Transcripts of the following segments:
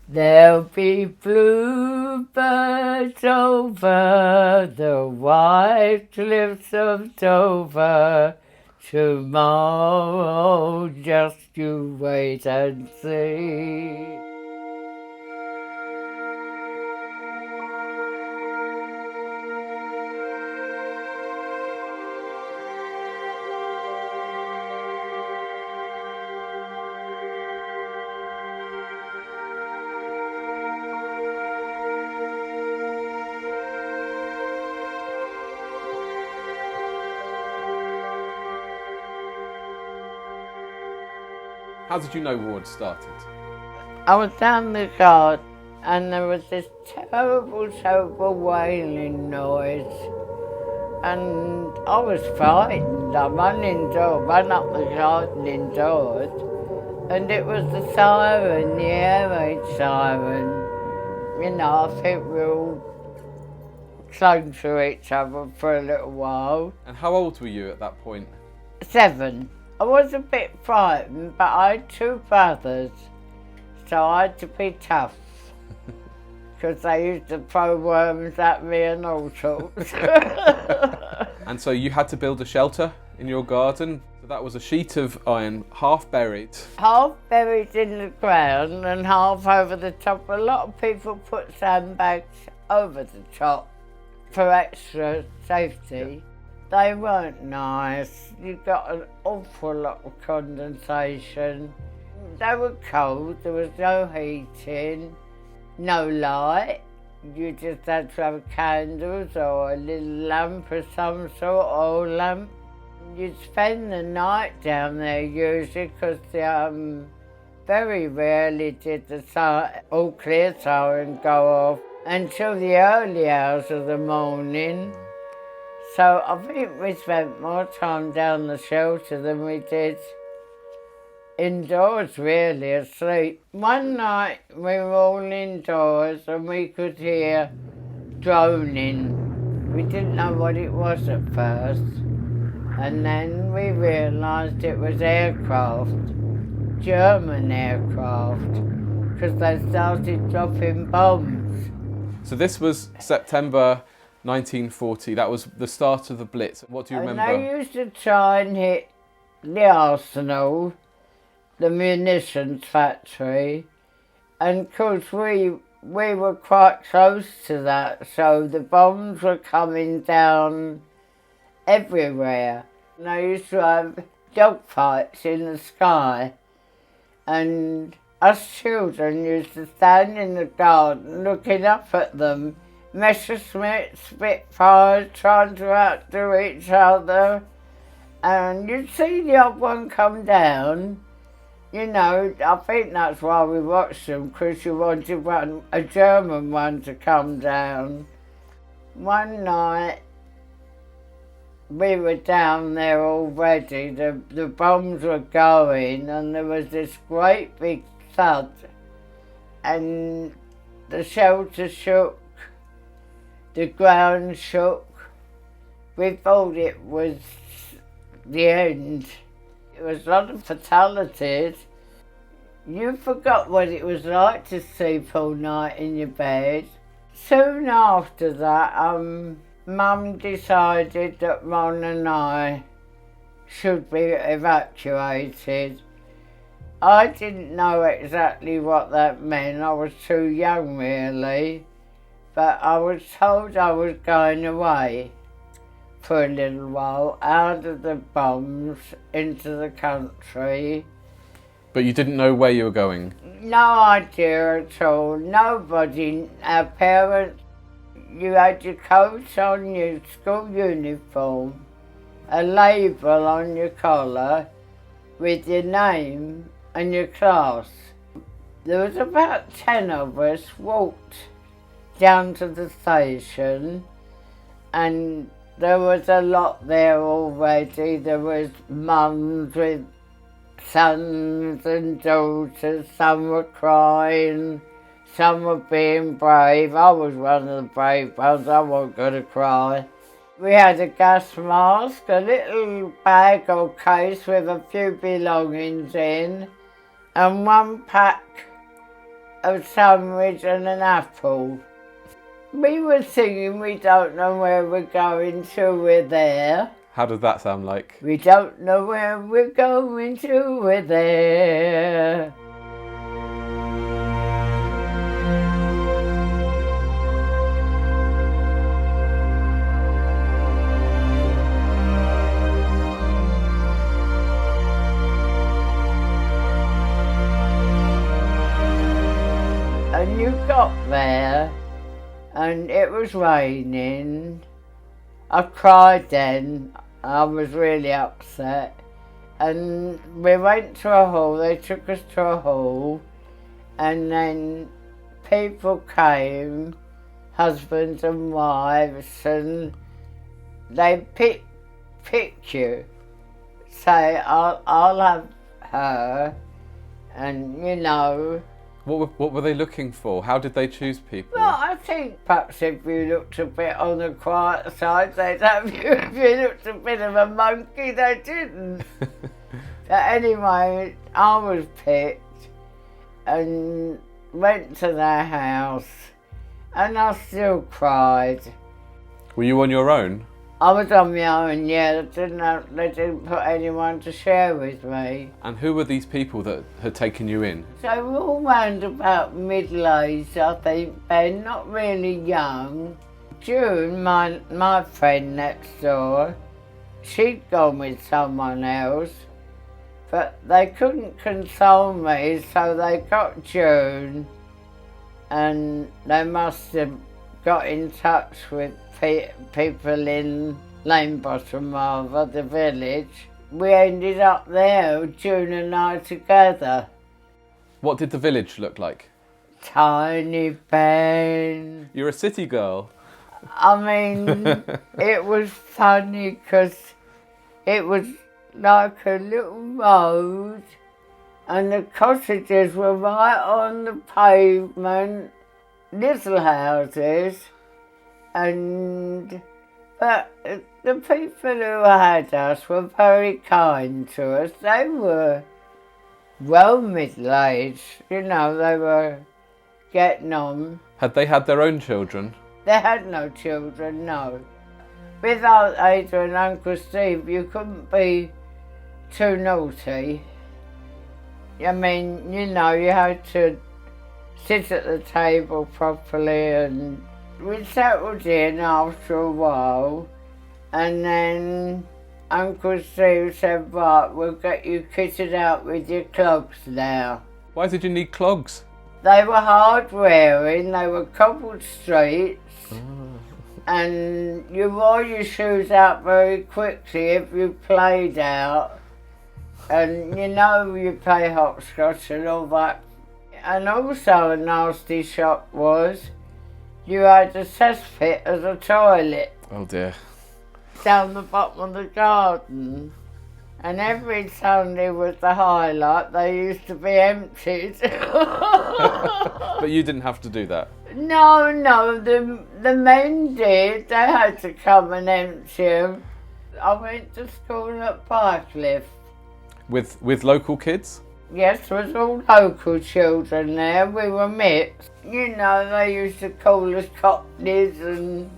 There'll be bluebirds over the white cliffs of Dover tomorrow, just you wait and see. How did you know war had started? I was down the garden and there was this terrible, terrible wailing noise. And I was frightened. I ran up the garden indoors, and it was the siren, the air raid siren. You know, I think we all clung to each other for a little while. And how old were you at that point? 7. I was a bit frightened, but I had 2 brothers, so I had to be tough. Because they used to throw worms at me and all sorts. And so you had to build a shelter in your garden. So that was a sheet of iron, half buried. Half buried in the ground and half over the top. A lot of people put sandbags over the top for extra safety. They weren't nice. You got an awful lot of condensation. They were cold, there was no heating, no light. You just had to have candles or a little lamp of some sort, oil lamp. You'd spend the night down there usually because very rarely did the all clear siren go off until the early hours of the morning. So I think we spent more time down the shelter than we did indoors, really, asleep. One night we were all indoors and we could hear droning. We didn't know what it was at first. And then we realised it was aircraft, German aircraft, because they started dropping bombs. So this was September 1940. That was the start of the Blitz. What do you remember? And they used to try and hit the arsenal, the munitions factory, and of course we were quite close to that, so the bombs were coming down everywhere. And I used to have dogfights in the sky, and us children used to stand in the garden looking up at them, Messerschmitt, Spitfires, trying to outdo each other, and you'd see the odd one come down. You know, I think that's why we watched them, because you wanted a German one to come down. One night, we were down there already, the bombs were going, and there was this great big thud, and the shelter shook, the ground shook. We thought it was the end. It was a lot of fatalities. You forgot what it was like to sleep all night in your bed. Soon after that, Mum decided that Ron and I should be evacuated. I didn't know exactly what that meant. I was too young, really. But I was told I was going away for a little while, out of the bombs, into the country. But you didn't know where you were going? No idea at all. Nobody, our parents. You had your coat on, your school uniform, a label on your collar with your name and your class. There was about 10 of us walked down to the station, and there was a lot there already. There was mums with sons and daughters. Some were crying, some were being brave. I was one of the brave ones. I wasn't going to cry. We had a gas mask, a little bag or case with a few belongings in, and one pack a sandwich and an apple. We were singing, we don't know where we're going till we're there. How does that sound like? We don't know where we're going till we're there. And you got there, and it was raining. I cried then. I was really upset. And we went to a hall, they took us to a hall, and then people came, husbands and wives, and they pick you. Say, I'll have her, and you know. What were they looking for? How did they choose people? Well, I think perhaps if you looked a bit on the quiet side, they'd have you. If you looked a bit of a monkey, they didn't. But anyway, I was picked and went to their house, and I still cried. Were you on your own? I was on my own, yeah. They didn't put anyone to share with me. And who were these people that had taken you in? So we're all round about middle-aged, I think, Ben, not really young. June, my friend next door, she'd gone with someone else, but they couldn't console me, so they got June, and they must have got in touch with people in Lane Bottom, rather, the village. We ended up there, June and I together. What did the village look like? Tiny, Ben. You're a city girl. I mean, it was funny because it was like a little road and the cottages were right on the pavement, little houses. But the people who had us were very kind to us. They were well middle-aged, you know, they were getting on. Had they had their own children? They had no children, no. Without Ada and Uncle Steve, you couldn't be too naughty. I mean, you know, you had to sit at the table properly, and we settled in after a while, and then Uncle Steve said, right, we'll get you kitted out with your clogs now. Why did you need clogs? They were hard wearing, they were cobbled streets, and you wore your shoes out very quickly if you played out. And you know you play hopscotch and all that. And also a nasty shock was you had a cesspit as a toilet. Oh dear. Down the bottom of the garden. And every Sunday was the highlight, they used to be emptied. But you didn't have to do that? No, the men did. They had to come and empty them. I went to school at Bycliffe. With local kids? Yes, there was all local children there. We were mixed. You know, they used to call us Cockneys and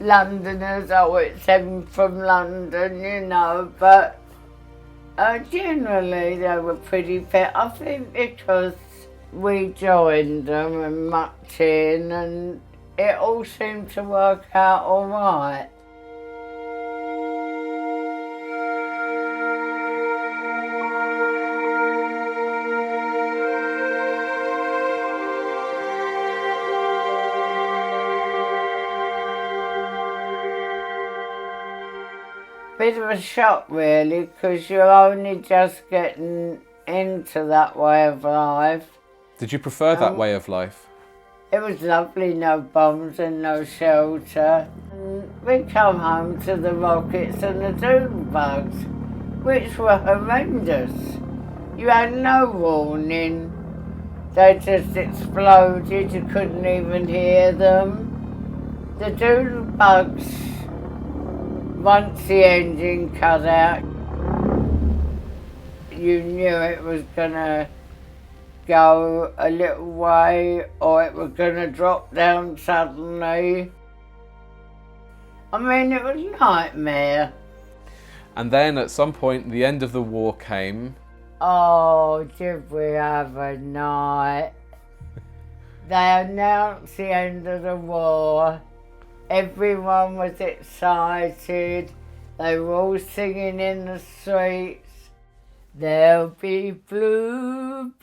Londoners. Oh, it's them from London, you know, but generally they were pretty fair. I think because we joined them and mucked in, and it all seemed to work out all right. Bit of a shock really, because you're only just getting into that way of life. Did you prefer that way of life? It was lovely, no bombs and no shelter. And we come home to the rockets and the doom bugs, which were horrendous. You had no warning. They just exploded, you couldn't even hear them. The doom bugs, once the engine cut out, you knew it was gonna go a little way or it was going to drop down suddenly. I mean, it was a nightmare. And then at some point, the end of the war came. Oh, did we have a night? They announced the end of the war. Everyone was excited. They were all singing in the streets. There'll be bluebirds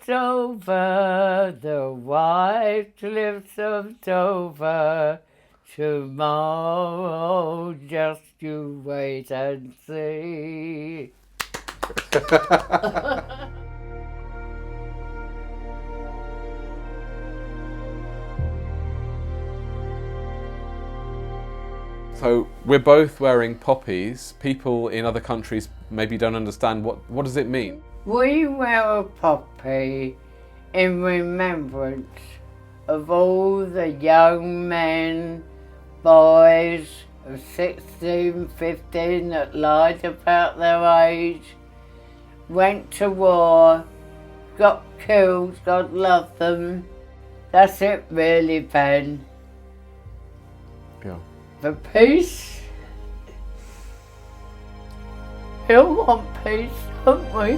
over the white cliffs of Dover. Tomorrow, just you wait and see. So we're both wearing poppies. People in other countries maybe don't understand what does it mean? We wear a poppy in remembrance of all the young men, boys of 16, 15 that lied about their age, went to war, got killed, God love them. That's it really, Ben. Yeah. For peace. We all want peace, don't we?